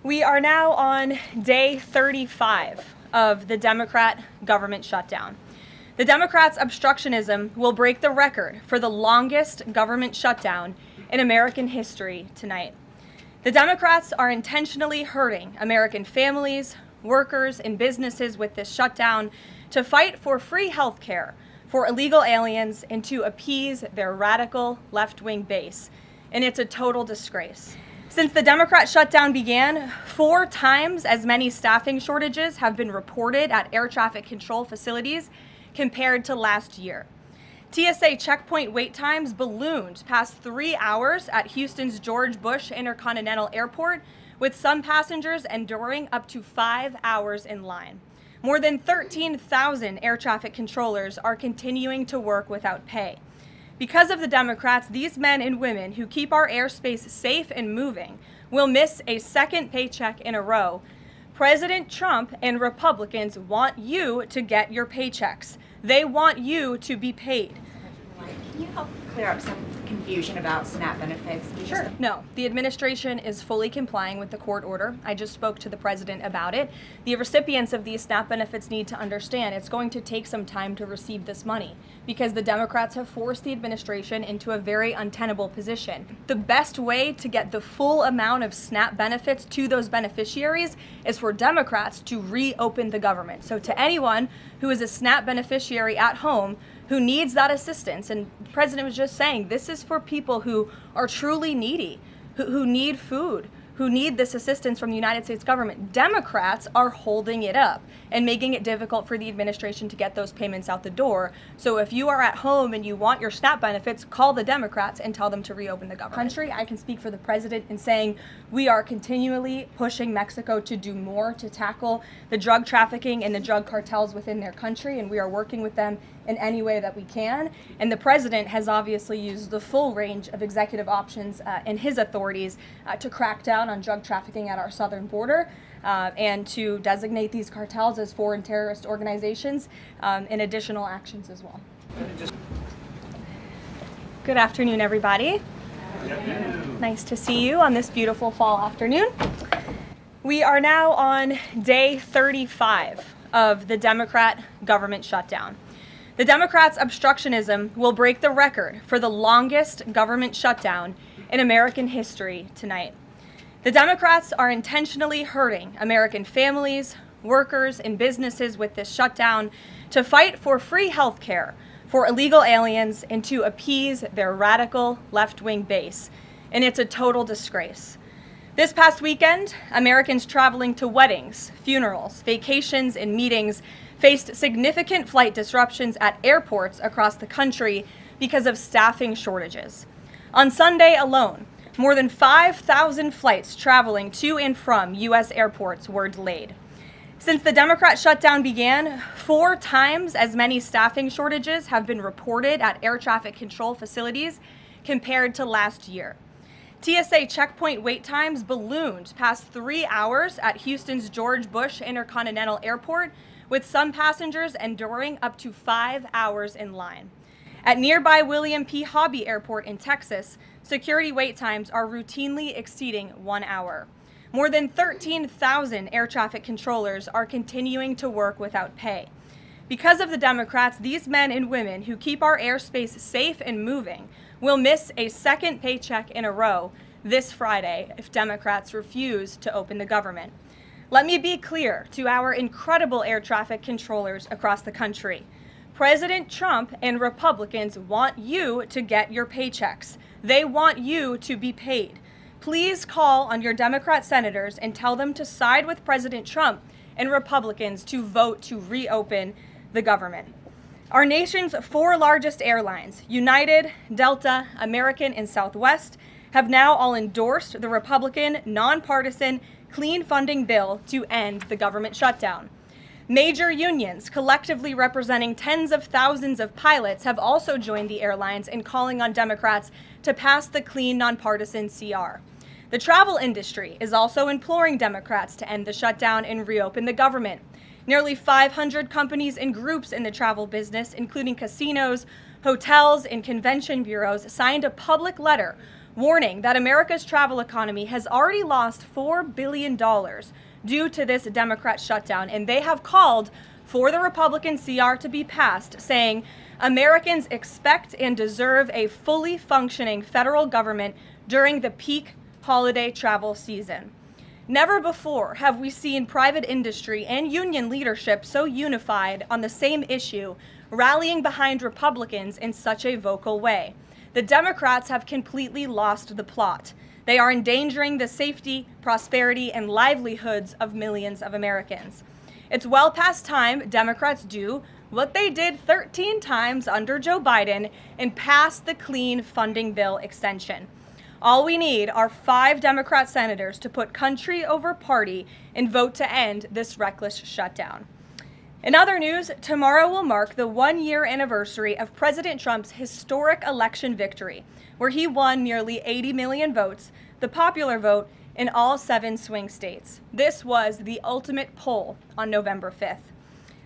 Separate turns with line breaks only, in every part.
We are now on day 35 of the Democrat government shutdown. The Democrats' obstructionism will break the record for the longest government shutdown in American history tonight. The Democrats are intentionally hurting American families, workers, and businesses with this shutdown to fight for free health care for illegal aliens and to appease their radical left-wing base. And it's a total disgrace. Since the Democrat shutdown began, 4 times as many staffing shortages have been reported at air traffic control facilities compared to last year. TSA checkpoint wait times ballooned past 3 hours at Houston's George Bush Intercontinental Airport, with some passengers enduring up to 5 hours in line. More than 13,000 air traffic controllers are continuing to work without pay. Because of the Democrats, these men and women who keep our airspace safe and moving will miss a second paycheck in a row. President Trump and Republicans want you to get your paychecks. They want you to be paid.
Can you help clear up some confusion about SNAP benefits?
Sure. No, the administration is fully complying with the court order. I just spoke to the president about it. The recipients of these SNAP benefits need to understand it's going to take some time to receive this money because the Democrats have forced the administration into a very untenable position. The best way to get the full amount of SNAP benefits to those beneficiaries is for Democrats to reopen the government. So to anyone who is a SNAP beneficiary at home who needs that assistance, and the president was just saying this is for people who are truly needy, who need food, who need this assistance from the United States government. Democrats are holding it up and making it difficult for the administration to get those payments out the door. So if you are at home and you want your SNAP benefits, call the Democrats and tell them to reopen the government. I can speak for the president in saying we are continually pushing Mexico to do more to tackle the drug trafficking and the drug cartels within their country, and we are working with them in any way that we can. And the president has obviously used the full range of executive options in his authorities to crack down on drug trafficking at our southern border and to designate these cartels as foreign terrorist organizations and additional actions as well. Good afternoon, everybody. Nice to see you on this beautiful fall afternoon. We are now on day 35 of the Democrat government shutdown. The Democrats' obstructionism will break the record for the longest government shutdown in American history tonight. The Democrats are intentionally hurting American families, workers, and businesses with this shutdown to fight for free health care for illegal aliens and to appease their radical left-wing base. And it's a total disgrace. This past weekend, Americans traveling to weddings, funerals, vacations, and meetings faced significant flight disruptions at airports across the country because of staffing shortages. On Sunday alone, more than 5,000 flights traveling to and from U.S. airports were delayed. Since the Democrat shutdown began, 4 times as many staffing shortages have been reported at air traffic control facilities compared to last year. TSA checkpoint wait times ballooned past 3 hours at Houston's George Bush Intercontinental Airport, with some passengers enduring up to 5 hours in line. At nearby William P. Hobby Airport in Texas, security wait times are routinely exceeding 1 hour. More than 13,000 air traffic controllers are continuing to work without pay. Because of the Democrats, these men and women who keep our airspace safe and moving will miss a second paycheck in a row this Friday if Democrats refuse to open the government. Let me be clear to our incredible air traffic controllers across the country. President Trump and Republicans want you to get your paychecks. They want you to be paid. Please call on your Democrat senators and tell them to side with President Trump and Republicans to vote to reopen the government. Our nation's 4 largest airlines, United, Delta, American, and Southwest, have now all endorsed the Republican nonpartisan clean funding bill to end the government shutdown. Major unions, collectively representing tens of thousands of pilots, have also joined the airlines in calling on Democrats to pass the clean nonpartisan CR. The travel industry is also imploring Democrats to end the shutdown and reopen the government. Nearly 500 companies and groups in the travel business, including casinos, hotels, and convention bureaus, signed a public letter warning that America's travel economy has already lost $4 billion due to this Democrat shutdown, and they have called for the Republican CR to be passed, saying Americans expect and deserve a fully functioning federal government during the peak holiday travel season. Never before have we seen private industry and union leadership so unified on the same issue, rallying behind Republicans in such a vocal way. The Democrats have completely lost the plot. They are endangering the safety, prosperity, and livelihoods of millions of Americans. It's well past time Democrats do what they did 13 times under Joe Biden and pass the clean funding bill extension. All we need are 5 Democrat senators to put country over party and vote to end this reckless shutdown. In other news, tomorrow will mark the 1-year anniversary of President Trump's historic election victory, where he won nearly 80 million votes, the popular vote, in all 7 swing states. This was the ultimate poll on November 5th.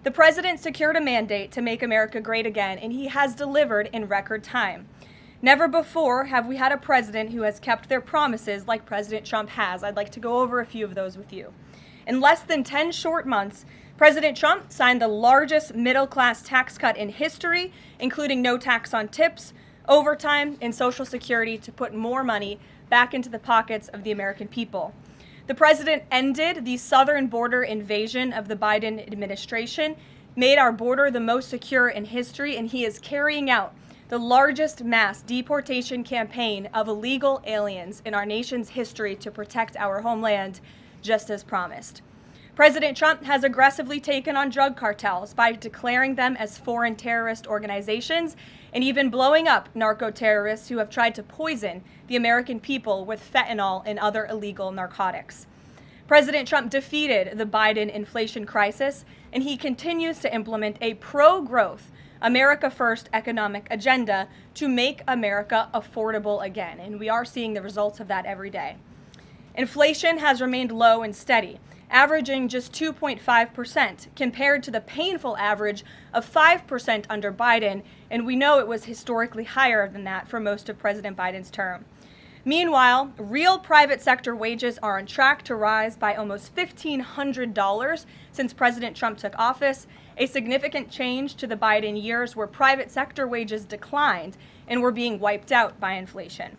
The president secured a mandate to make America great again, and he has delivered in record time. Never before have we had a president who has kept their promises like President Trump has. I'd like to go over a few of those with you. In less than 10 short months, President Trump signed the largest middle-class tax cut in history, including no tax on tips, overtime, and Social Security to put more money back into the pockets of the American people. The president ended the southern border invasion of the Biden administration, made our border the most secure in history, and he is carrying out the largest mass deportation campaign of illegal aliens in our nation's history to protect our homeland, just as promised. President Trump has aggressively taken on drug cartels by declaring them as foreign terrorist organizations and even blowing up narco-terrorists who have tried to poison the American people with fentanyl and other illegal narcotics. President Trump defeated the Biden inflation crisis, and he continues to implement a pro-growth, America First economic agenda to make America affordable again, and we are seeing the results of that every day. Inflation has remained low and steady, averaging just 2.5% compared to the painful average of 5% under Biden, and we know it was historically higher than that for most of President Biden's term. Meanwhile, real private sector wages are on track to rise by almost $1,500 since President Trump took office, a significant change to the Biden years where private sector wages declined and were being wiped out by inflation.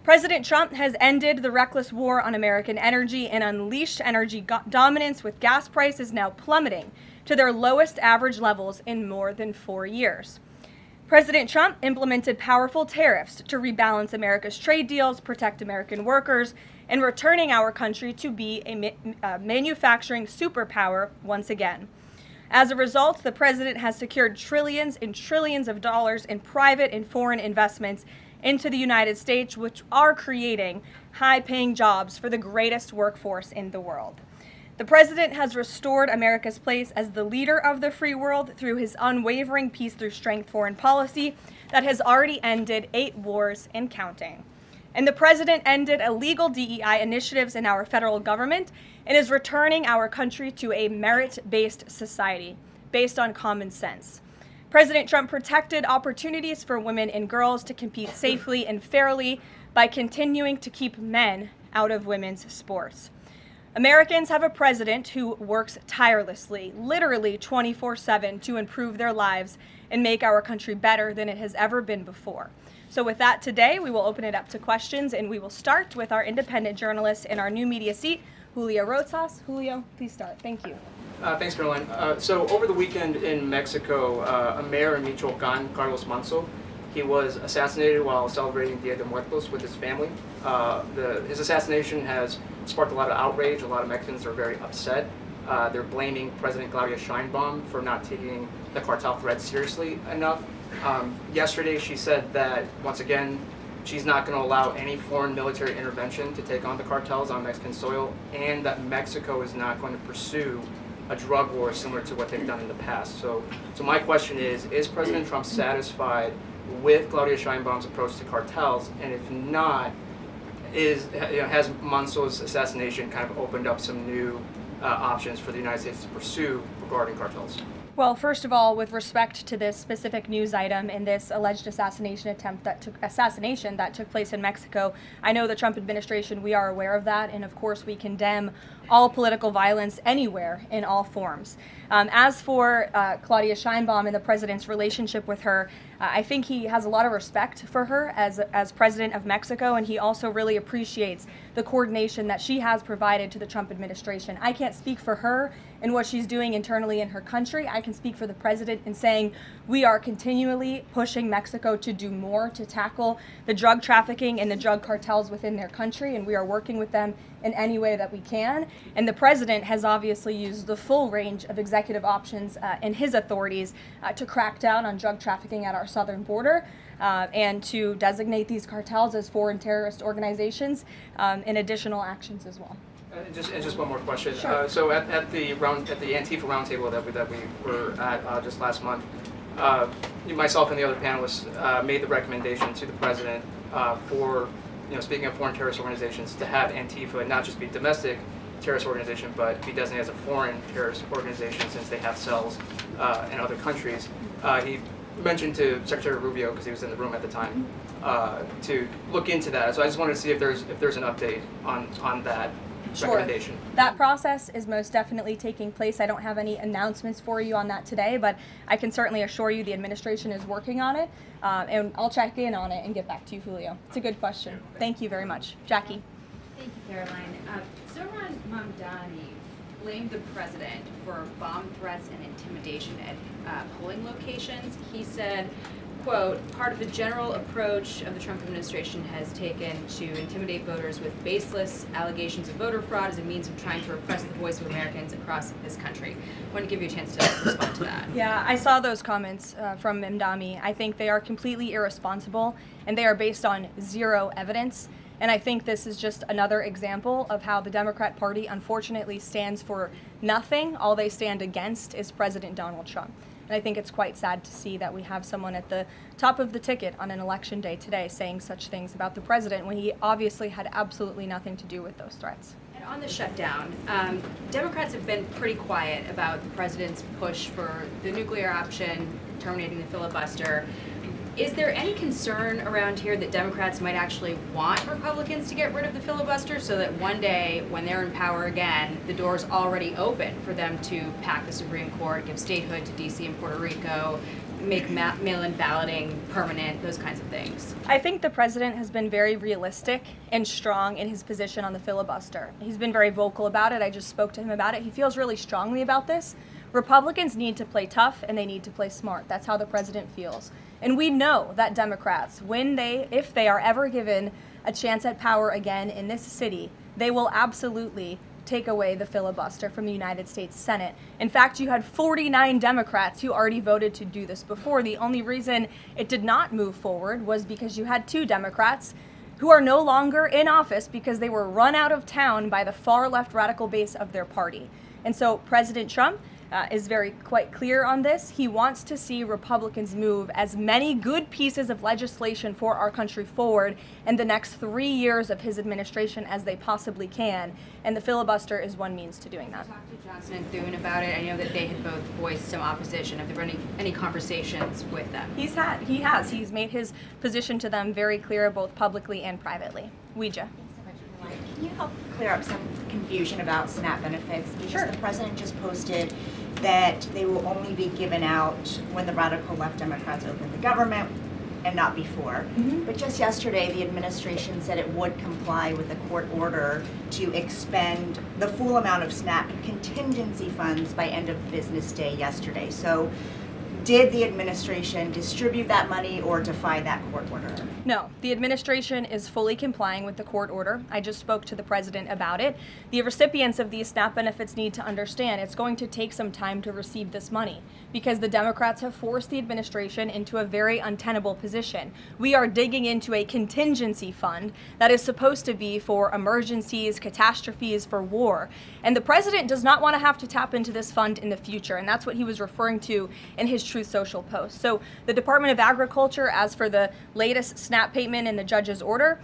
President Trump has ended the reckless war on American energy and unleashed energy dominance, with gas prices now plummeting to their lowest average levels in more than 4 years. President Trump implemented powerful tariffs to rebalance America's trade deals, protect American workers, and returning our country to be a manufacturing superpower once again. As a result, the president has secured trillions and trillions of dollars in private and foreign investments into the United States, which are creating high-paying jobs for the greatest workforce in the world. The president has restored America's place as the leader of the free world through his unwavering peace through strength foreign policy that has already ended 8 wars and counting. And the president ended illegal DEI initiatives in our federal government and is returning our country to a merit-based society based on common sense. President Trump protected opportunities for women and girls to compete safely and fairly by continuing to keep men out of women's sports. Americans have a president who works tirelessly, literally 24/7, to improve their lives and make our country better than it has ever been before. So with that, today we will open it up to questions, and we will start with our independent journalist in our new media seat, Julio Rosas. Julio, please start. Thank you.
Thanks, Caroline. So over the weekend in Mexico, a mayor in Michoacán, Carlos Manzo, he was assassinated while celebrating Dia de Muertos with his family. His assassination has sparked a lot of outrage. A lot of Mexicans are very upset. They're blaming President Claudia Sheinbaum for not taking the cartel threat seriously enough. Yesterday, she said that, once again, she's not going to allow any foreign military intervention to take on the cartels on Mexican soil, and that Mexico is not going to pursue a drug war similar to what they've done in the past. So my question is President Trump satisfied with Claudia Sheinbaum's approach to cartels? And if not, has Manzo's assassination kind of opened up some new options for the United States to pursue regarding cartels?
Well, first of all, with respect to this specific news item and this alleged assassination that took place in Mexico, I know the Trump administration, we are aware of that, and of course we condemn all political violence anywhere in all forms. As for Claudia Sheinbaum and the president's relationship with her, I think he has a lot of respect for her as president of Mexico, and he also really appreciates the coordination that she has provided to the Trump administration. I can't speak for her and what she's doing internally in her country. I can speak for the president in saying we are continually pushing Mexico to do more to tackle the drug trafficking and the drug cartels within their country, and we are working with them in any way that we can. And the president has obviously used the full range of executive options in his authorities to crack down on drug trafficking at our southern border and to designate these cartels as foreign terrorist organizations and additional actions as well.
Just one more question.
Sure.
So at the Antifa roundtable that we were at just last month, myself and the other panelists made the recommendation to the president for, speaking of foreign terrorist organizations, to have Antifa not just be domestic terrorist organization, but be designated as a foreign terrorist organization since they have cells in other countries. He mentioned to Secretary Rubio, because he was in the room at the time, to look into that. So I just wanted to see if there's an update on that.
Sure. That process is most definitely taking place. I don't have any announcements for you on that today, but I can certainly assure you the administration is working on it, and I'll check in on it and get back to you, Julio. It's a good question. Thank you very much. Jackie.
Thank you, Caroline. Zohran Mamdani blamed the president for bomb threats and intimidation at polling locations. He said, quote, part of the general approach of the Trump administration has taken to intimidate voters with baseless allegations of voter fraud as a means of trying to repress the voice of Americans across this country. I want to give you a chance to respond to that.
Yeah, I saw those comments from Mamdani. I think they are completely irresponsible, and they are based on zero evidence. And I think this is just another example of how the Democrat Party unfortunately stands for nothing. All they stand against is President Donald Trump. And I think it's quite sad to see that we have someone at the top of the ticket on an election day today saying such things about the president when he obviously had absolutely nothing to do with those threats.
And on the shutdown, Democrats have been pretty quiet about the president's push for the nuclear option, terminating the filibuster. Is there any concern around here that Democrats might actually want Republicans to get rid of the filibuster so that one day, when they're in power again, the door's already open for them to pack the Supreme Court, give statehood to D.C. and Puerto Rico, make mail-in balloting permanent, those kinds of things?
I think the president has been very realistic and strong in his position on the filibuster. He's been very vocal about it. I just spoke to him about it. He feels really strongly about this. Republicans need to play tough and they need to play smart. That's how the president feels. And we know that Democrats, if they are ever given a chance at power again in this city, they will absolutely take away the filibuster from the United States Senate. In fact, you had 49 Democrats who already voted to do this before. The only reason it did not move forward was because you had 2 Democrats who are no longer in office because they were run out of town by the far left radical base of their party. And so President Trump is quite clear on this. He wants to see Republicans move as many good pieces of legislation for our country forward in the next 3 years of his administration as they possibly can. And the filibuster is one means to doing that.
You talked to Johnson and Thune about it. I know that they had both voiced some opposition. Have there been any conversations with them?
He has. He's made his position to them very clear, both publicly and privately. Ouija.
Can you help clear up some confusion about SNAP benefits? Because
Sure.
The president just posted that they will only be given out when the radical left Democrats open the government and not before.
Mm-hmm.
But just yesterday, the administration said it would comply with a court order to expend the full amount of SNAP contingency funds by end of business day yesterday. So did the administration distribute that money or defy that court order?
No, the administration is fully complying with the court order. I just spoke to the president about it. The recipients of these SNAP benefits need to understand it's going to take some time to receive this money because the Democrats have forced the administration into a very untenable position. We are digging into a contingency fund that is supposed to be for emergencies, catastrophes, for war. And the president does not want to have to tap into this fund in the future, and that's what he was referring to in his Truth Social post. So the Department of Agriculture, as for the latest SNAP payment in the judge's order,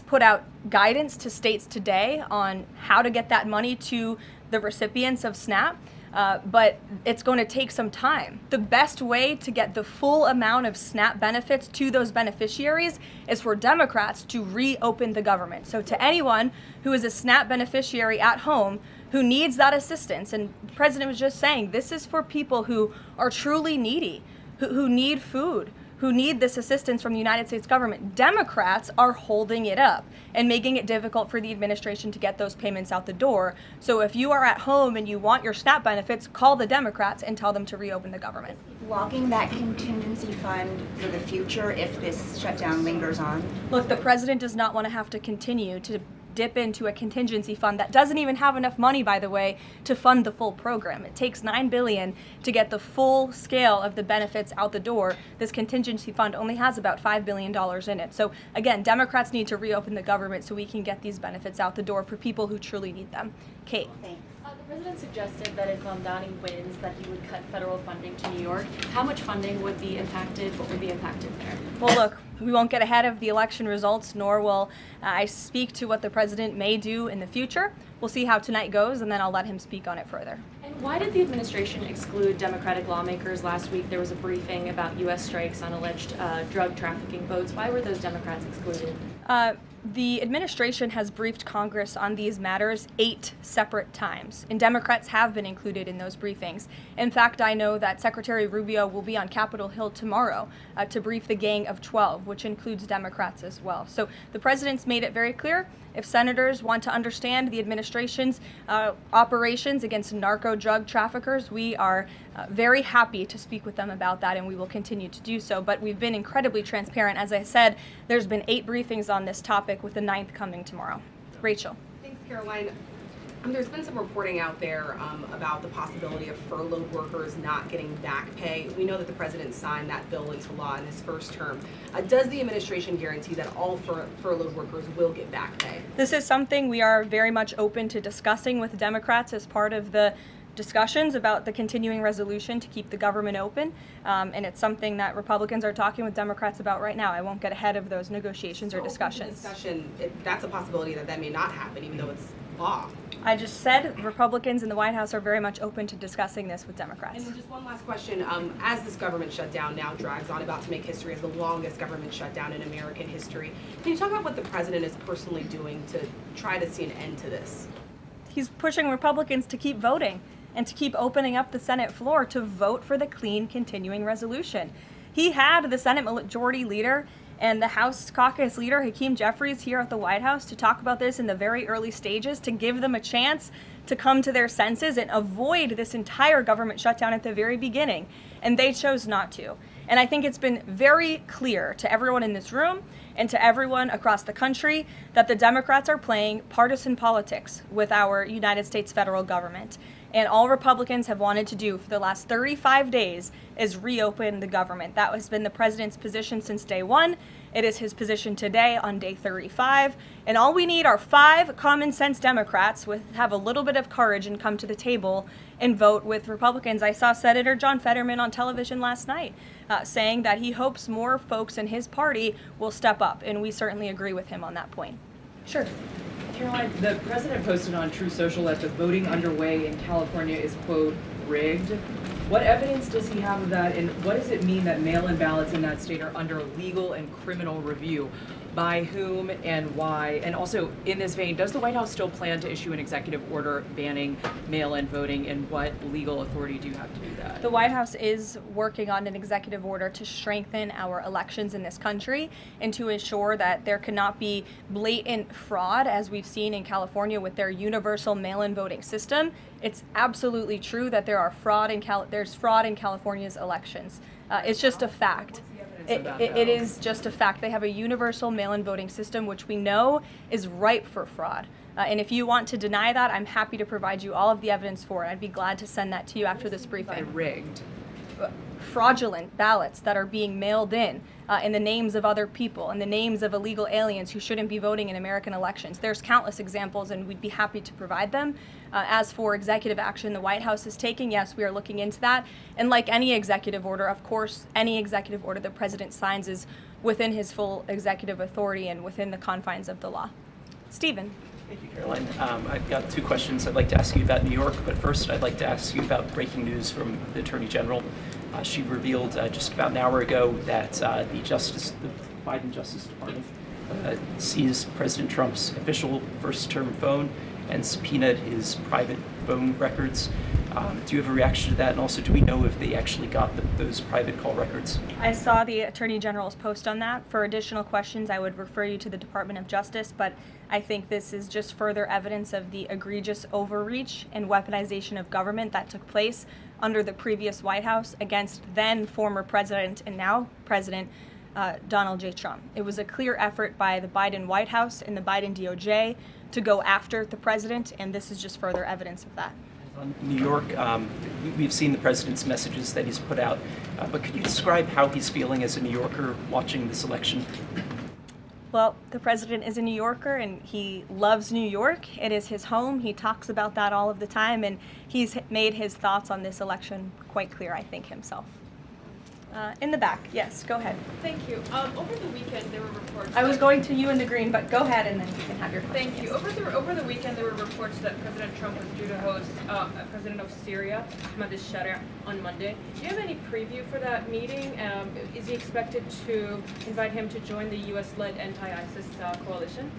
put out guidance to states today on how to get that money to the recipients of SNAP. but it's going to take some time. The best way to get the full amount of SNAP benefits to those beneficiaries is for Democrats to reopen the government. So to anyone who is a SNAP beneficiary at home who needs that assistance, and the president was just saying, this is for people who are truly needy, who need food, who need this assistance from the United States government. Democrats are holding it up and making it difficult for the administration to get those payments out the door. So if you are at home and you want your SNAP benefits, call the Democrats and tell them to reopen the government.
Blocking that contingency fund for the future if this shutdown lingers on?
Look, the president does not want to have to continue to dip into a contingency fund that doesn't even have enough money, by the way, to fund the full program. It takes $9 billion to get the full scale of the benefits out the door. This contingency fund only has about $5 billion in it. So again, Democrats need to reopen the government so we can get these benefits out the door for people who truly need them. Kate.
Thanks.
The president suggested that if Mamdani wins, that he would cut federal funding to New York. How much funding would be impacted? What would be impacted there?
Well, look, we won't get ahead of the election results, nor will I speak to what the president may do in the future. We'll see how tonight goes, and then I'll let him speak on it further.
And why did the administration exclude Democratic lawmakers last week? There was a briefing about U.S. strikes on alleged drug trafficking boats. Why were those Democrats excluded?
The administration has briefed Congress on these matters 8 separate times, and Democrats have been included in those briefings. In fact, I know that Secretary Rubio will be on Capitol Hill tomorrow to brief the Gang of 12, which includes Democrats as well. So the president's made it very clear, if senators want to understand the administration's operations against narco drug traffickers, we are very happy to speak with them about that, and we will continue to do so. But we've been incredibly transparent. As I said, there's been 8 briefings on this topic, with the 9th coming tomorrow. Rachel.
Thanks, Caroline. There's been some reporting out there about the possibility of furloughed workers not getting back pay. We know that the president signed that bill into law in his first term. Does the administration guarantee that all furloughed workers will get back pay?
This is something we are very much open to discussing with Democrats as part of the discussions about the continuing resolution to keep the government open, and it's something that Republicans are talking with Democrats about right now. I won't get ahead of those negotiations or discussions.
That's a possibility that may not happen, even though it's law.
I just said Republicans in the White House are very much open to discussing this with Democrats.
And just one last question. As this government shutdown now drags on, about to make history as the longest government shutdown in American history, can you talk about what the president is personally doing to try to see an end to this?
He's pushing Republicans to keep voting and to keep opening up the Senate floor to vote for the clean continuing resolution. He had the Senate Majority Leader and the House Caucus Leader, Hakeem Jeffries, here at the White House to talk about this in the very early stages, to give them a chance to come to their senses and avoid this entire government shutdown at the very beginning. And they chose not to. And I think it's been very clear to everyone in this room and to everyone across the country that the Democrats are playing partisan politics with our United States federal government. And all Republicans have wanted to do for the last 35 days is reopen the government. That has been the president's position since day one. It is his position today on day 35. And all we need are 5 common sense Democrats who have a little bit of courage and come to the table and vote with Republicans. I saw Senator John Fetterman on television last night saying that he hopes more folks in his party will step up. And we certainly agree with him on that point. Sure.
Caroline, the president posted on True Social that the voting underway in California is, quote, rigged. What evidence does he have of that, and what does it mean that mail-in ballots in that state are under legal and criminal review? By whom and why? And also, in this vein, does the White House still plan to issue an executive order banning mail-in voting, and what legal authority do you have to do that?
The White House is working on an executive order to strengthen our elections in this country and to ensure that there cannot be blatant fraud, as we've seen in California with their universal mail-in voting system. It's absolutely true that there's fraud in California's elections. It's just a fact. It is just a fact. They have a universal mail-in voting system, which we know is ripe for fraud. And if you want to deny that, I'm happy to provide you all of the evidence for it. I'd be glad to send that to you after this briefing.
Rigged.
Fraudulent ballots that are being mailed in the names of other people, in the names of illegal aliens who shouldn't be voting in American elections. There's countless examples, and we'd be happy to provide them. As for executive action the White House is taking, yes, we are looking into that. And like any executive order, of course, any executive order the president signs is within his full executive authority and within the confines of the law. Stephen.
Thank you, Caroline. I've got two questions I'd like to ask you about New York, but first I'd like to ask you about breaking news from the Attorney General. She revealed just about an hour ago that the Biden Justice Department seized President Trump's official first-term phone and subpoenaed his private phone records. Do you have a reaction to that? And also, do we know if they actually got those private call records?
I saw the Attorney General's post on that. For additional questions, I would refer you to the Department of Justice, but I think this is just further evidence of the egregious overreach and weaponization of government that took place under the previous White House against then former President and now President Donald J. Trump. It was a clear effort by the Biden White House and the Biden DOJ to go after the president, and this is just further evidence of that.
On New York, we've seen the president's messages that he's put out, but could you describe how he's feeling as a New Yorker watching this election?
Well, the president is a New Yorker and he loves New York. It is his home. He talks about that all of the time, and he's made his thoughts on this election quite clear, I think, himself. In the back, yes, go ahead.
Thank you. Over the weekend, there were reports.
I was going to you in the green, but go ahead and then you can have your question.
Thank you. Over the weekend, there were reports that President Trump was due to host President of Syria, Ahmed al-Sharia, on Monday. Do you have any preview for that meeting? Is he expected to invite him to join the U.S.-led anti-ISIS coalition?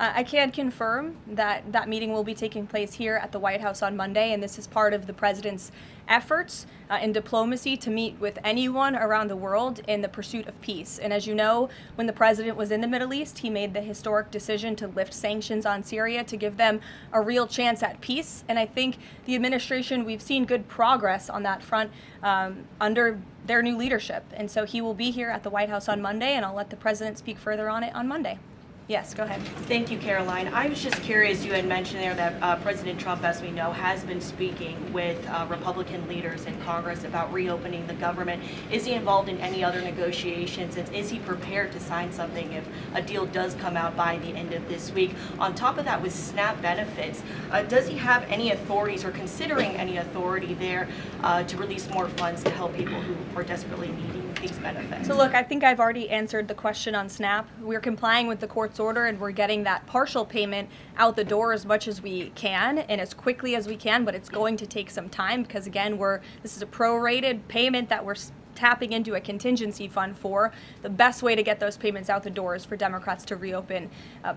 I can confirm that that meeting will be taking place here at the White House on Monday, and this is part of the president's efforts in diplomacy to meet with anyone around the world in the pursuit of peace. And as you know, when the president was in the Middle East, he made the historic decision to lift sanctions on Syria to give them a real chance at peace. And I think the administration, we've seen good progress on that front under their new leadership. And so he will be here at the White House on Monday, and I'll let the president speak further on it on Monday. Yes, go ahead.
Thank you, Caroline. I was just curious, you had mentioned there that President Trump, as we know, has been speaking with Republican leaders in Congress about reopening the government. Is he involved in any other negotiations? And is he prepared to sign something if a deal does come out by the end of this week? On top of that, with SNAP benefits, does he have any authorities or considering any authority there to release more funds to help people who are desperately needing these benefits?
So look, I think I've already answered the question on SNAP. We're complying with the court's order, and we're getting that partial payment out the door as much as we can and as quickly as we can, but it's going to take some time because, again, this is a prorated payment that we're tapping into a contingency fund for. The best way to get those payments out the door is for Democrats to reopen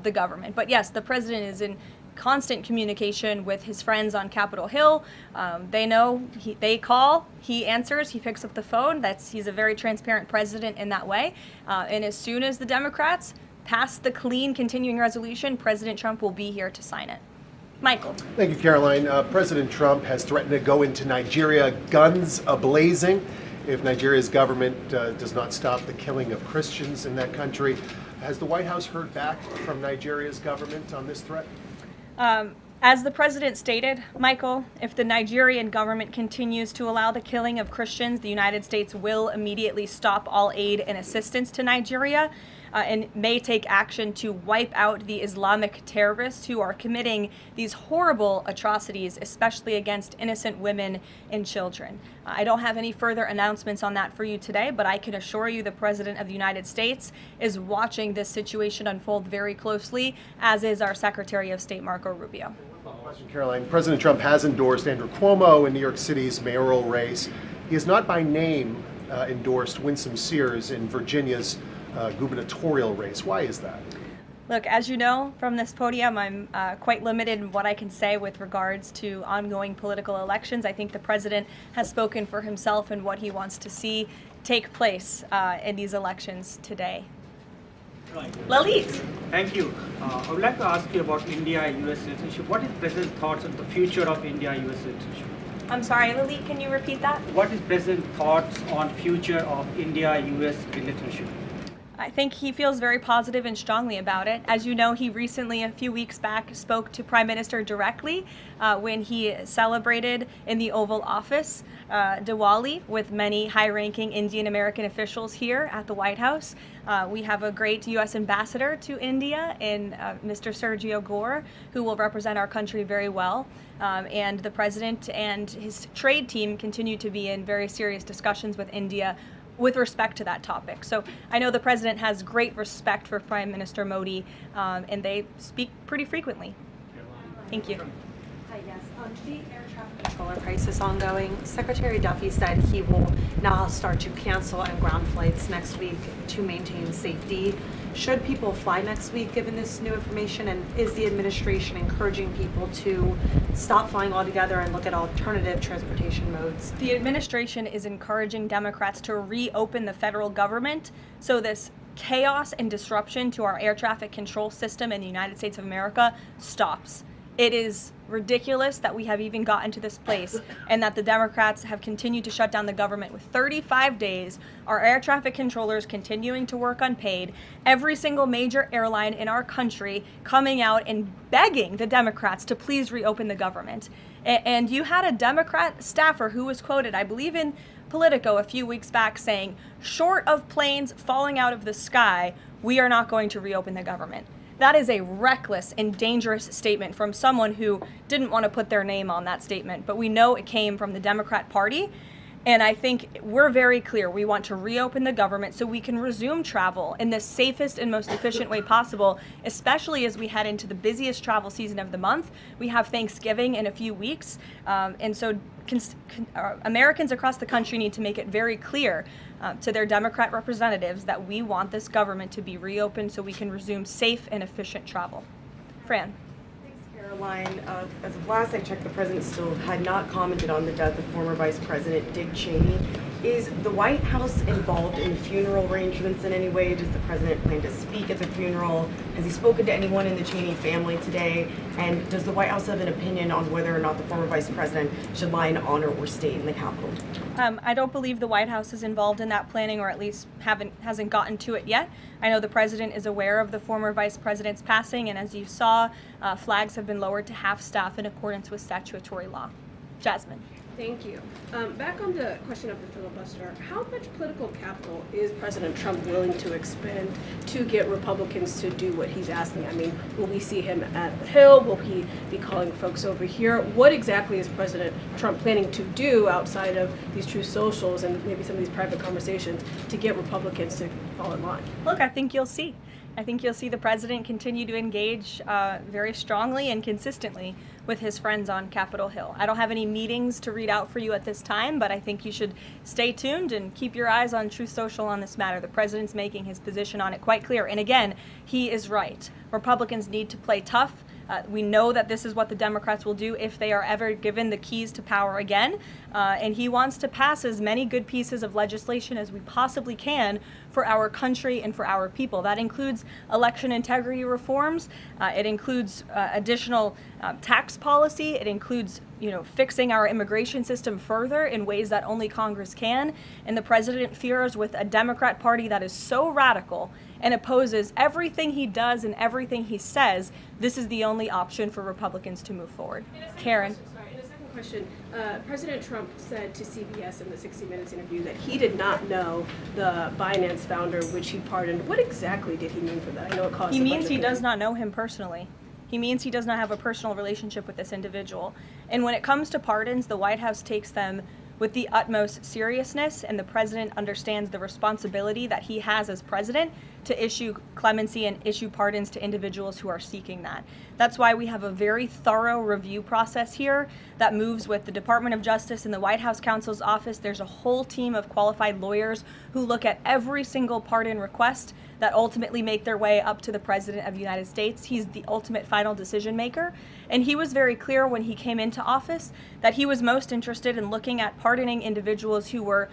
the government. But yes, the president is in constant communication with his friends on Capitol Hill. They know, they call, he answers, he picks up the phone. He's a very transparent president in that way. And as soon as the Democrats pass the clean continuing resolution, President Trump will be here to sign it. Michael.
Thank you, Caroline. President Trump has threatened to go into Nigeria guns a-blazing if Nigeria's government does not stop the killing of Christians in that country. Has the White House heard back from Nigeria's government on this threat?
As the president stated, Michael, if the Nigerian government continues to allow the killing of Christians, the United States will immediately stop all aid and assistance to Nigeria and may take action to wipe out the Islamic terrorists who are committing these horrible atrocities, especially against innocent women and children. I don't have any further announcements on that for you today, but I can assure you the President of the United States is watching this situation unfold very closely, as is our Secretary of State, Marco Rubio.
Question, Caroline. President Trump has endorsed Andrew Cuomo in New York City's mayoral race. He has not by name endorsed Winsome Sears in Virginia's gubernatorial race. Why is that?
Look, as you know from this podium, I'm quite limited in what I can say with regards to ongoing political elections. I think the president has spoken for himself and what he wants to see take place in these elections today. Lalit.
Thank you. I would like to ask you about India-US relationship. What is President's thoughts on the future of India-US relationship?
I'm sorry, Lalit, can you repeat that?
What is President's thoughts on future of India-US relationship?
I think he feels very positive and strongly about it. As you know, he recently, a few weeks back, spoke to Prime Minister directly when he celebrated in the Oval Office Diwali with many high-ranking Indian American officials here at the White House. We have a great U.S. ambassador to India in Mr. Sergio Gore, who will represent our country very well. And the president and his trade team continue to be in very serious discussions with India with respect to that topic. So I know the president has great respect for Prime Minister Modi, and they speak pretty frequently. Thank you.
Hi, yes. The air traffic controller crisis ongoing. Secretary Duffy said he will now start to cancel and ground flights next week to maintain safety. Should people fly next week given this new information, and is the administration encouraging people to stop flying altogether and look at alternative transportation modes?
The administration is encouraging Democrats to reopen the federal government so this chaos and disruption to our air traffic control system in the United States of America stops. It is ridiculous that we have even gotten to this place and that the Democrats have continued to shut down the government with 35 days, our air traffic controllers continuing to work unpaid, every single major airline in our country coming out and begging the Democrats to please reopen the government. And you had a Democrat staffer who was quoted, I believe in Politico a few weeks back, saying, short of planes falling out of the sky, we are not going to reopen the government. That is a reckless and dangerous statement from someone who didn't want to put their name on that statement, but we know it came from the Democrat Party. And I think we're very clear. We want to reopen the government so we can resume travel in the safest and most efficient way possible, especially as we head into the busiest travel season of the month. We have Thanksgiving in a few weeks. And so Americans across the country need to make it very clear to their Democrat representatives that we want this government to be reopened so we can resume safe and efficient travel. Fran.
Caroline, as of last I checked, the president still had not commented on the death of former Vice President Dick Cheney. Is the White House involved in the funeral arrangements in any way? Does the president plan to speak at the funeral? Has he spoken to anyone in the Cheney family today? And does the White House have an opinion on whether or not the former vice president should lie in honor or stay in the Capitol?
I don't believe the White House is involved in that planning, or at least hasn't gotten to it yet. I know the president is aware of the former vice president's passing, and as you saw, flags have been lowered to half staff in accordance with statutory law. Jasmine.
Thank you. Back on the question of the filibuster, how much political capital is President Trump willing to expend to get Republicans to do what he's asking? I mean, will we see him at the Hill? Will he be calling folks over here? What exactly is President Trump planning to do outside of these true socials and maybe some of these private conversations to get Republicans to fall in line?
Look, I think you'll see. I think you'll see the president continue to engage very strongly and consistently with his friends on Capitol Hill. I don't have any meetings to read out for you at this time, but I think you should stay tuned and keep your eyes on Truth Social on this matter. The president's making his position on it quite clear. And again, he is right. Republicans need to play tough. We know that this is what the Democrats will do if they are ever given the keys to power again. And he wants to pass as many good pieces of legislation as we possibly can for our country and for our people. That includes election integrity reforms. It includes additional tax policy. It includes, fixing our immigration system further in ways that only Congress can. And the president fears with a Democrat Party that is so radical and opposes everything he does and everything he says, this is the only option for Republicans to move forward. Karen.
Question. President Trump said to CBS in the 60 Minutes interview that he did not know the Binance founder, which he pardoned. What exactly did he mean for that? I know it caused.
He means he does not know him personally. He means he does not have a personal relationship with this individual. And when it comes to pardons, the White House takes them with the utmost seriousness, and the president understands the responsibility that he has as president to issue clemency and issue pardons to individuals who are seeking that. That's why we have a very thorough review process here that moves with the Department of Justice and the White House counsel's office. There's a whole team of qualified lawyers who look at every single pardon request that ultimately make their way up to the President of the United States. He's the ultimate final decision maker. And he was very clear when he came into office that he was most interested in looking at pardoning individuals who were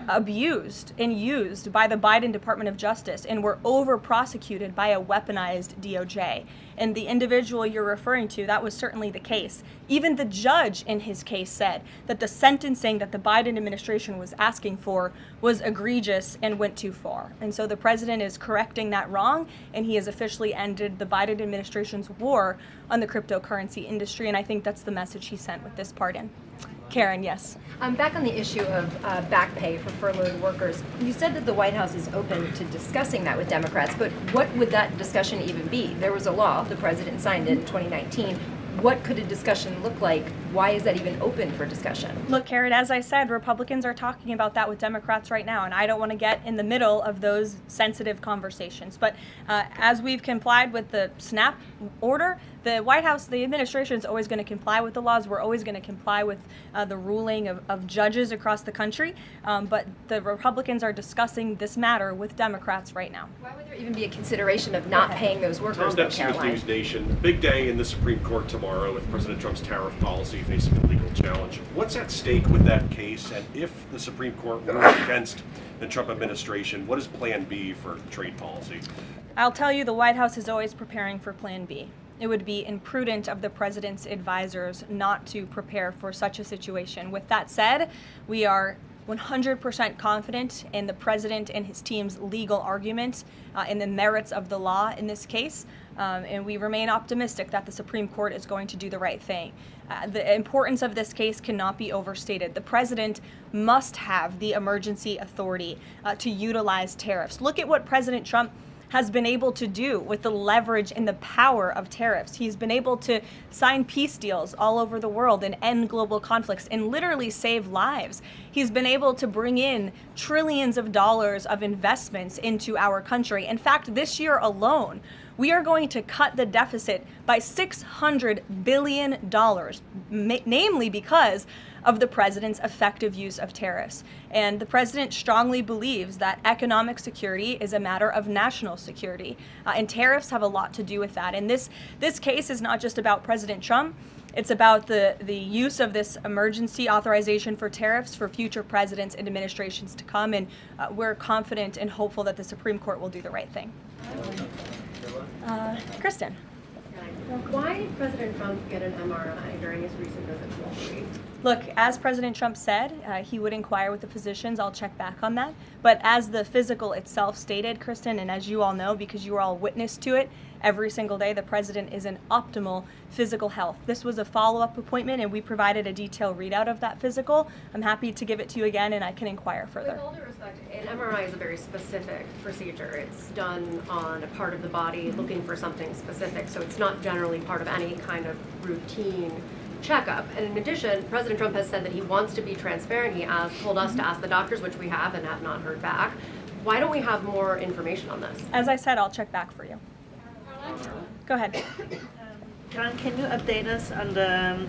abused and used by the Biden Department of Justice and were over-prosecuted by a weaponized DOJ. And the individual you're referring to, that was certainly the case. Even the judge in his case said that the sentencing that the Biden administration was asking for was egregious and went too far. And so the president is correcting that wrong, and he has officially ended the Biden administration's war on the cryptocurrency industry, and I think that's the message he sent with this pardon. Karen, yes.
Back on the issue of back pay for furloughed workers, you said that the White House is open to discussing that with Democrats, but what would that discussion even be? There was a law, the president signed it in 2019. what could a discussion look like? Why is that even open for discussion?
Look, Karen, as I said, Republicans are talking about that with Democrats right now, and I don't want to get in the middle of those sensitive conversations. But as we've complied with the SNAP order, the White House, the administration is always going to comply with the laws. We're always going to comply with the ruling of judges across the country. But the Republicans are discussing this matter with Democrats right now.
Why would there even be a consideration of not paying those workers?
Tom Dempsey with News Nation. Big day in the Supreme Court tomorrow with President Trump's tariff policy facing a legal challenge. What's at stake with that case? And if the Supreme Court rules against the Trump administration, what is Plan B for trade policy?
I'll tell you, the White House is always preparing for Plan B. It would be imprudent of the president's advisors not to prepare for such a situation. With that said, we are 100% confident in the president and his team's legal argument in the merits of the law in this case, and we remain optimistic that the Supreme Court is going to do the right thing. The importance of this case cannot be overstated. The president must have the emergency authority to utilize tariffs. Look at what President Trump has been able to do with the leverage and the power of tariffs. He's been able to sign peace deals all over the world and end global conflicts and literally save lives. He's been able to bring in trillions of dollars of investments into our country. In fact, this year alone, we are going to cut the deficit by $600 billion, namely because of the president's effective use of tariffs. And the president strongly believes that economic security is a matter of national security, and tariffs have a lot to do with that. And this case is not just about President Trump. It's about the use of this emergency authorization for tariffs for future presidents and administrations to come, and we're confident and hopeful that the Supreme Court will do the right thing. Kristen.
Why did President Trump get an MRI during his recent visit to Wall Street?
Look, as President Trump said, he would inquire with the physicians. I'll check back on that. But as the physical itself stated, Kristen, and as you all know, because you are all witness to it, every single day the president is in optimal physical health. This was a follow-up appointment, and we provided a detailed readout of that physical. I'm happy to give it to you again, and I can inquire further.
With all due respect, an MRI is a very specific procedure. It's done on a part of the body looking for something specific, so it's not generally part of any kind of routine checkup. And in addition, President Trump has said that he wants to be transparent. He told us to ask the doctors, which we have and have not heard back. Why don't we have more information on this?
As I said, I'll check back for you. Go ahead.
Karen, can you update us on the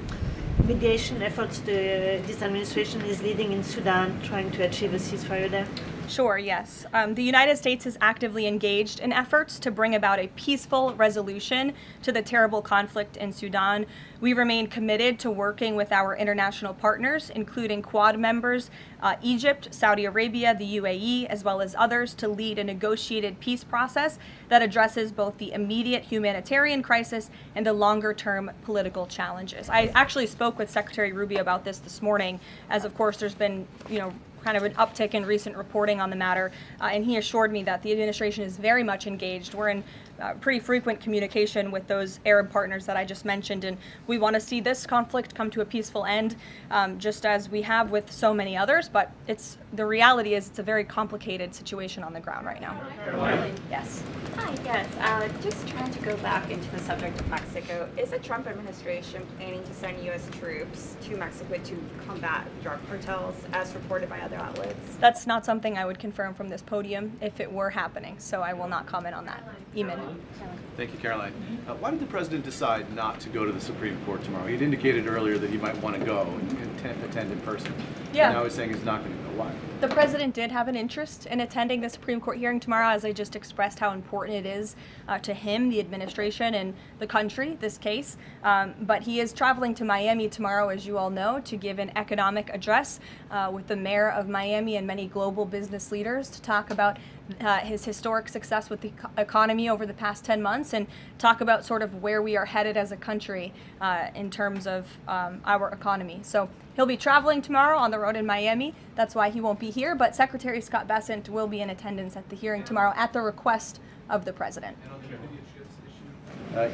mediation efforts this administration is leading in Sudan, trying to achieve a ceasefire there?
Sure, yes. The United States is actively engaged in efforts to bring about a peaceful resolution to the terrible conflict in Sudan. We remain committed to working with our international partners, including Quad members, Egypt, Saudi Arabia, the UAE, as well as others, to lead a negotiated peace process that addresses both the immediate humanitarian crisis and the longer-term political challenges. I actually spoke with Secretary Rubio about this morning, as of course there's been, kind of an uptick in recent reporting on the matter, and he assured me that the administration is very much engaged. We're in pretty frequent communication with those Arab partners that I just mentioned, and we want to see this conflict come to a peaceful end, just as we have with so many others, but the reality is it's a very complicated situation on the ground right now. Yes.
Hi, yes. Just trying to go back into the subject of Mexico. Is the Trump administration planning to send U.S. troops to Mexico to combat drug cartels, as reported by other outlets?
That's not something I would confirm from this podium if it were happening, so I will not comment on that. Eamon.
Thank you, Caroline. Why did the president decide not to go to the Supreme Court tomorrow? He'd indicated earlier that he might want to go and attend in person.
Yeah.
And now he's saying he's not going to go. Why?
The president did have an interest in attending the Supreme Court hearing tomorrow, as I just expressed how important it is to him, the administration, and the country, this case. But he is traveling to Miami tomorrow, as you all know, to give an economic address with the mayor of Miami and many global business leaders to talk about his historic success with the economy over the past 10 months and talk about sort of where we are headed as a country in terms of our economy. So he'll be traveling tomorrow on the road in Miami. That's why he won't be here, but Secretary Scott Bessent will be in attendance at the hearing tomorrow at the request of the president.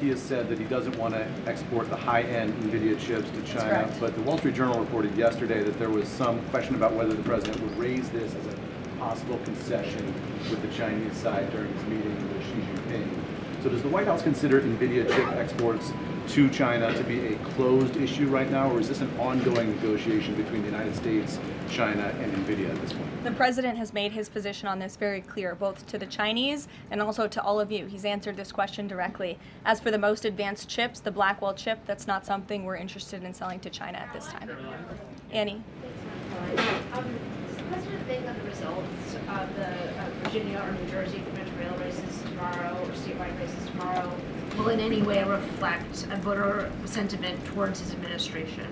He has said that he doesn't want to export the high-end NVIDIA chips to China,
correct.
but the Wall Street Journal reported yesterday that there was some question about whether the president would raise this as a possible concession with the Chinese side during his meeting with Xi Jinping. So does the White House consider NVIDIA chip exports to China to be a closed issue right now, or is this an ongoing negotiation between the United States, China, and NVIDIA at this point?
The president has made his position on this very clear, both to the Chinese and also to all of you. He's answered this question directly. As for the most advanced chips, the Blackwell chip, that's not something we're interested in selling to China at this time. Annie?
Does the president think that the results of the Virginia or New Jersey gubernatorial races tomorrow or statewide races tomorrow will in any way reflect a voter sentiment towards his administration?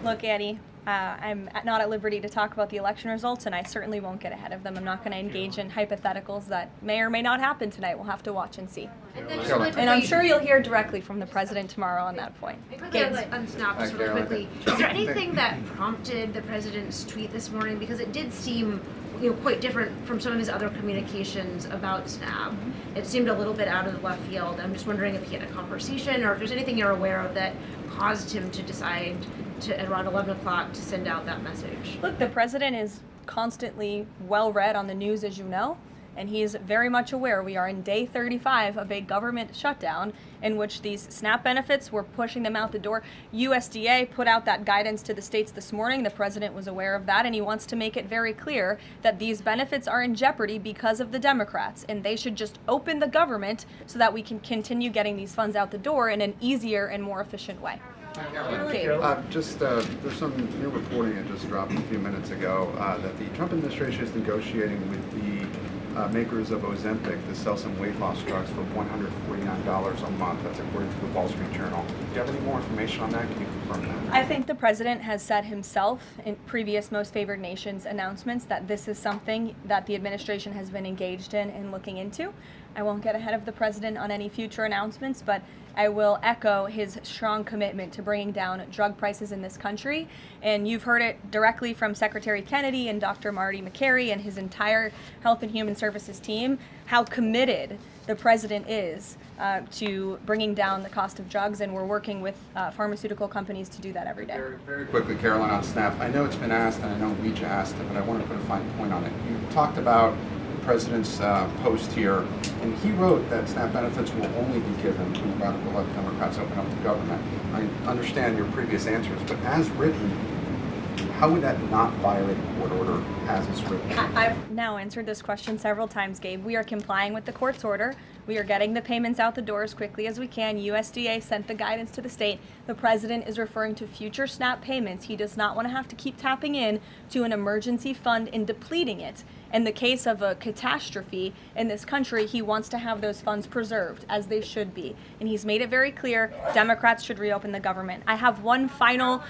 Look, Annie, I'm not at liberty to talk about the election results, and I certainly won't get ahead of them. I'm not going to engage in hypotheticals that may or may not happen tonight. We'll have to watch and see. And I'm sure you'll hear directly from the president tomorrow on that point.
Quickly on SNAP, just really quickly, is there anything that prompted the president's tweet this morning? Because it did seem quite different from some of his other communications about SNAP. It seemed a little bit out of the left field. I'm just wondering if he had a conversation or if there's anything you're aware of that caused him to decide to, at around 11 o'clock, to send out that message.
Look, the president is constantly well read on the news, as you know, and he is very much aware we are in day 35 of a government shutdown in which these SNAP benefits, were pushing them out the door. USDA put out that guidance to the states this morning. The president was aware of that, and he wants to make it very clear that these benefits are in jeopardy because of the Democrats, and they should just open the government so that we can continue getting these funds out the door in an easier and more efficient way.
There's some new reporting that just dropped a few minutes ago that the Trump administration is negotiating with the makers of Ozempic to sell some weight loss drugs for $149 a month. That's according to the Wall Street Journal. Do you have any more information on that? Can you confirm that?
I think the president has said himself in previous Most Favored Nations announcements that this is something that the administration has been engaged in and looking into. I won't get ahead of the president on any future announcements, but I will echo his strong commitment to bringing down drug prices in this country. And you've heard it directly from Secretary Kennedy and Dr. Marty McCary and his entire Health and Human Services team, how committed the president is to bringing down the cost of drugs, and we're working with pharmaceutical companies to do that every day.
Very quickly, Caroline, on SNAP. I know it's been asked, and I know we asked it, but I want to put a fine point on it. You talked about the president's post here, and he wrote that SNAP benefits will only be given when radical left Democrats open up the government. I understand your previous answers, but as written, how would that not violate a court order as it's written?
I've now answered this question several times, Gabe. We are complying with the court's order. We are getting the payments out the door as quickly as we can. USDA sent the guidance to the state. The president is referring to future SNAP payments. He does not want to have to keep tapping in to an emergency fund and depleting it. In the case of a catastrophe in this country, he wants to have those funds preserved, as they should be. And he's made it very clear Democrats should reopen the government. I have one final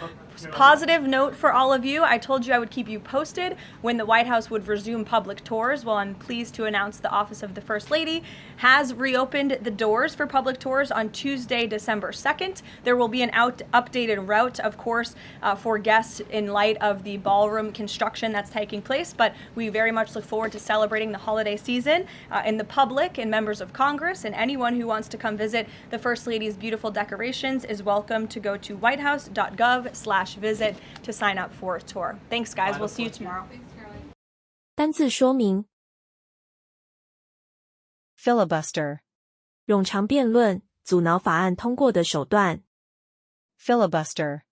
positive note for all of you. I told you I would keep you posted when the White House would resume public tours. Well, I'm pleased to announce the Office of the First Lady has reopened the doors for public tours on Tuesday, December 2nd. There will be an updated route, of course, for guests in light of the ballroom construction that's taking place, but we very much look forward to celebrating the holiday season and the public and members of Congress, and anyone who wants to come visit the First Lady's beautiful decorations is welcome to go to whitehouse.gov/visit to sign up for a tour. Thanks, guys. We'll see you tomorrow.
单字说明
Filibuster.
冗长辩论，阻挠法案通过的手段。
Filibuster.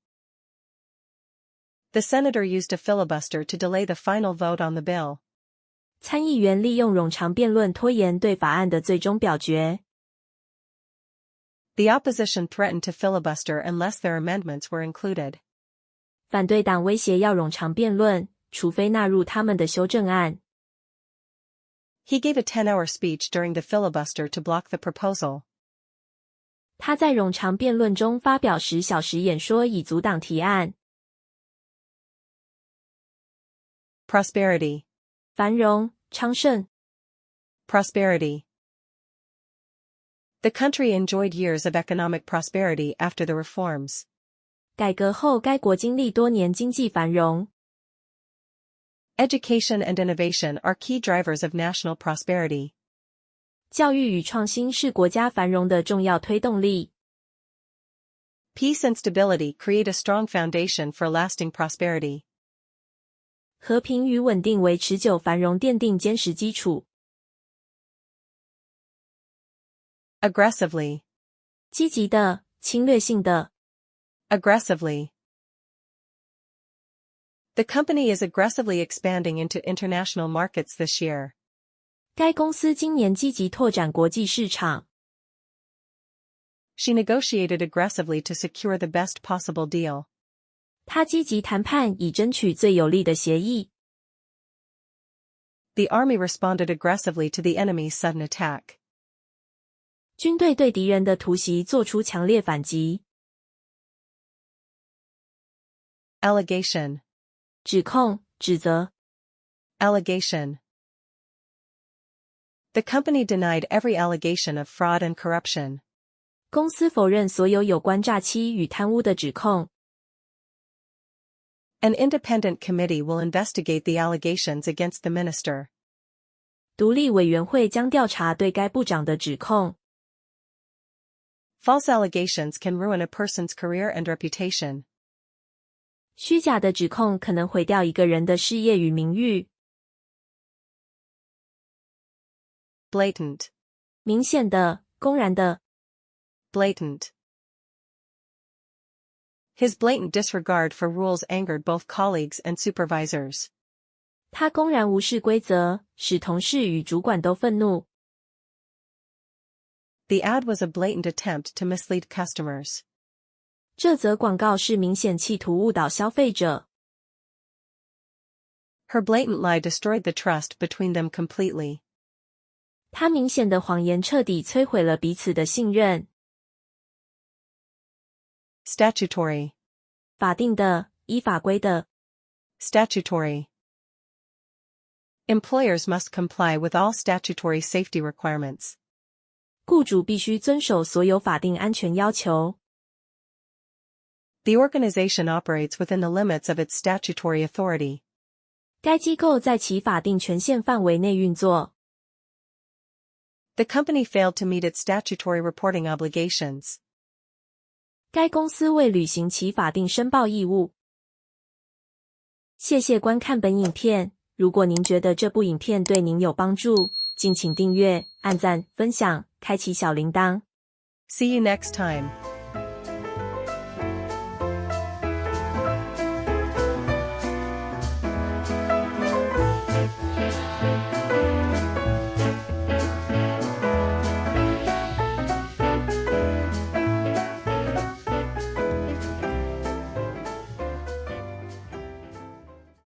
The senator used a filibuster to delay the final vote on the bill.
参议员利用冗长辩论拖延对法案的最终表决。
The opposition threatened to filibuster unless their amendments were included.
反对党威胁要冗长辩论，除非纳入他们的修正案。
He gave a 10-hour speech during the filibuster to block the proposal.
他在冗长辩论中发表10小时演说以阻挡提案。
Prosperity.
繁荣、昌盛。
Prosperity. The country enjoyed years of economic prosperity after the reforms.
改革后该国经历多年经济繁荣。
Education and innovation are key drivers of national prosperity.
教育与创新是国家繁荣的重要推动力。
Peace and stability create a strong foundation for lasting prosperity.
和平与稳定为持久繁荣奠定坚实基础。
Aggressively.
积极的、侵略性的
aggressively. The company is aggressively expanding into international markets this year.
该公司今年积极拓展国际市场。
She negotiated aggressively to secure the best possible deal.
她积极谈判以争取最有利的协议。
The army responded aggressively to the enemy's sudden attack.
军队对敌人的突袭做出强烈反击。
Allegation.
指控、指责。
Allegation. The company denied every allegation of fraud and corruption.
公司否认所有有关诈欺与贪污的指控。
An independent committee will investigate the allegations against the minister.
独立委员会将调查对该部长的指控。
False allegations can ruin a person's career and reputation.
虚假的指控可能毁掉一个人的事业与名誉。
Blatant.
明显的、公然的。
Blatant. His blatant disregard for rules angered both colleagues and supervisors.
他公然无视规则，使同事与主管都愤怒。
The ad was a blatant attempt to mislead customers.
这则广告是明显企图误导消费者。
Her blatant lie destroyed the trust between them completely.
她明显的谎言彻底摧毁了彼此的信任。
Statutory.
法定的，依法规的。
Statutory. Employers must comply with all statutory safety requirements.
雇主必须遵守所有法定安全要求。
The organization operates within the limits of its statutory authority.
该机构在其法定权限范围内运作。
The company failed to meet its statutory reporting obligations.
该公司未履行其法定申报义务。谢谢观看本影片，如果您觉得这部影片对您有帮助，敬请订阅、按赞、分享、开启小铃铛。
See you next time.